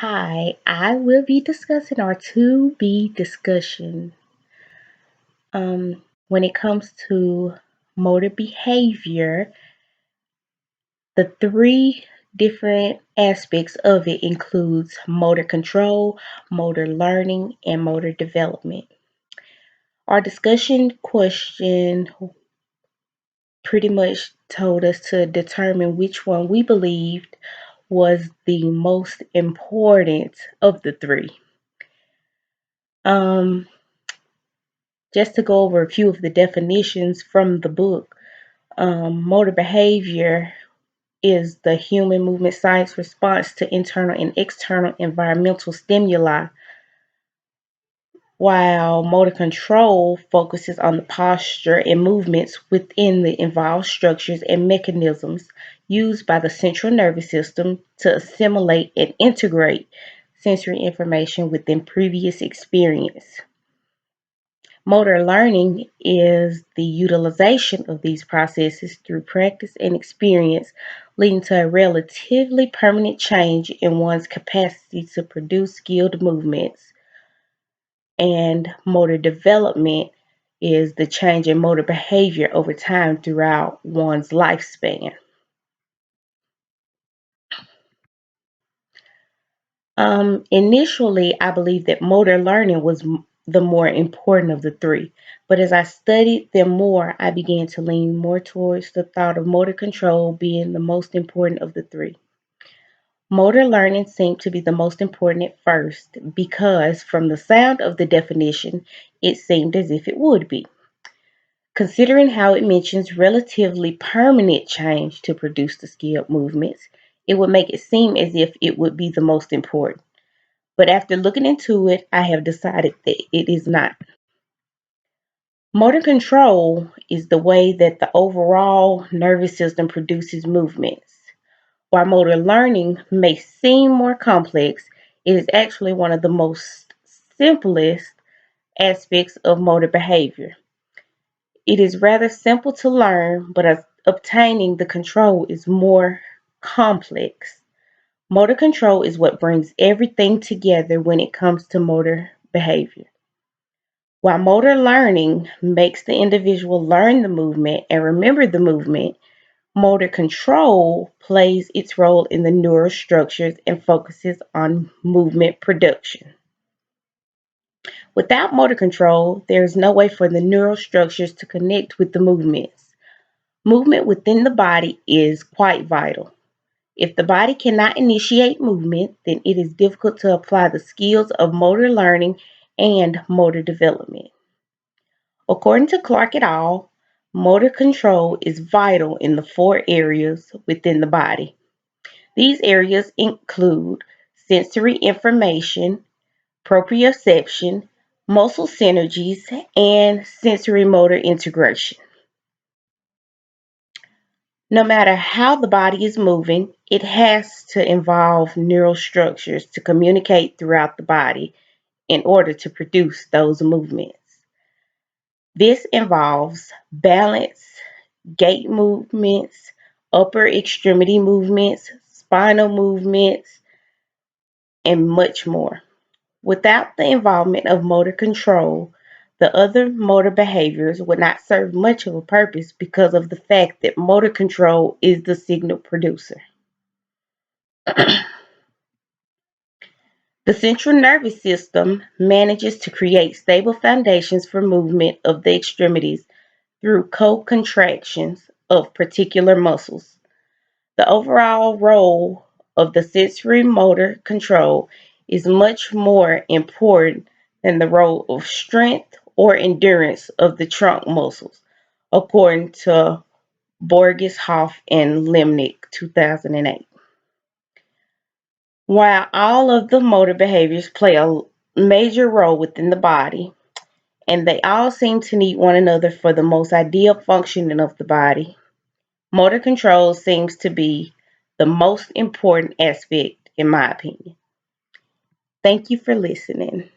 Hi, I will be discussing our to be discussion. When it comes to motor behavior, the three different aspects of it includes motor control, motor learning, and motor development. Our discussion question pretty much told us to determine which one we believed was the most important of the three. Um, just to go over a few of the definitions from the book, motor behavior is the human movement science response to internal and external environmental stimuli, while motor control focuses on the posture and movements within the involved structures and mechanisms used by the central nervous system to assimilate and integrate sensory information within previous experience. Motor learning is the utilization of these processes through practice and experience, leading to a relatively permanent change in one's capacity to produce skilled movements. And motor development is the change in motor behavior over time throughout one's lifespan. Initially, I believed that motor learning was the more important of the three, but as I studied them more, I began to lean more towards the thought of motor control being the most important of the three. Motor learning seemed to be the most important at first because, from the sound of the definition, it seemed as if it would be. Considering how it mentions relatively permanent change to produce the skilled movements, it would make it seem as if it would be the most important. But after looking into it, I have decided that it is not. Motor control is the way that the overall nervous system produces movements. While motor learning may seem more complex, it is actually one of the most simplest aspects of motor behavior. It is rather simple to learn, but obtaining the control is more complex. Motor control is what brings everything together when it comes to motor behavior. While motor learning makes the individual learn the movement and remember the movement, motor control plays its role in the neural structures and focuses on movement production. Without motor control, there is no way for the neural structures to connect with the movements. Movement within the body is quite vital. If the body cannot initiate movement, then it is difficult to apply the skills of motor learning and motor development. According to Clark et al., motor control is vital in the four areas within the body. These areas include sensory information, proprioception, muscle synergies, and sensory motor integration. No matter how the body is moving, it has to involve neural structures to communicate throughout the body in order to produce those movements. This involves balance, gait movements, upper extremity movements, spinal movements, and much more. Without the involvement of motor control, the other motor behaviors would not serve much of a purpose because of the fact that motor control is the signal producer. The central nervous system manages to create stable foundations for movement of the extremities through co-contractions of particular muscles. The overall role of the sensory motor control is much more important than the role of strength or endurance of the trunk muscles, according to Borghuis and Lemmink, 2008. While all of the motor behaviors play a major role within the body, and they all seem to need one another for the most ideal functioning of the body, motor control seems to be the most important aspect, in my opinion. Thank you for listening.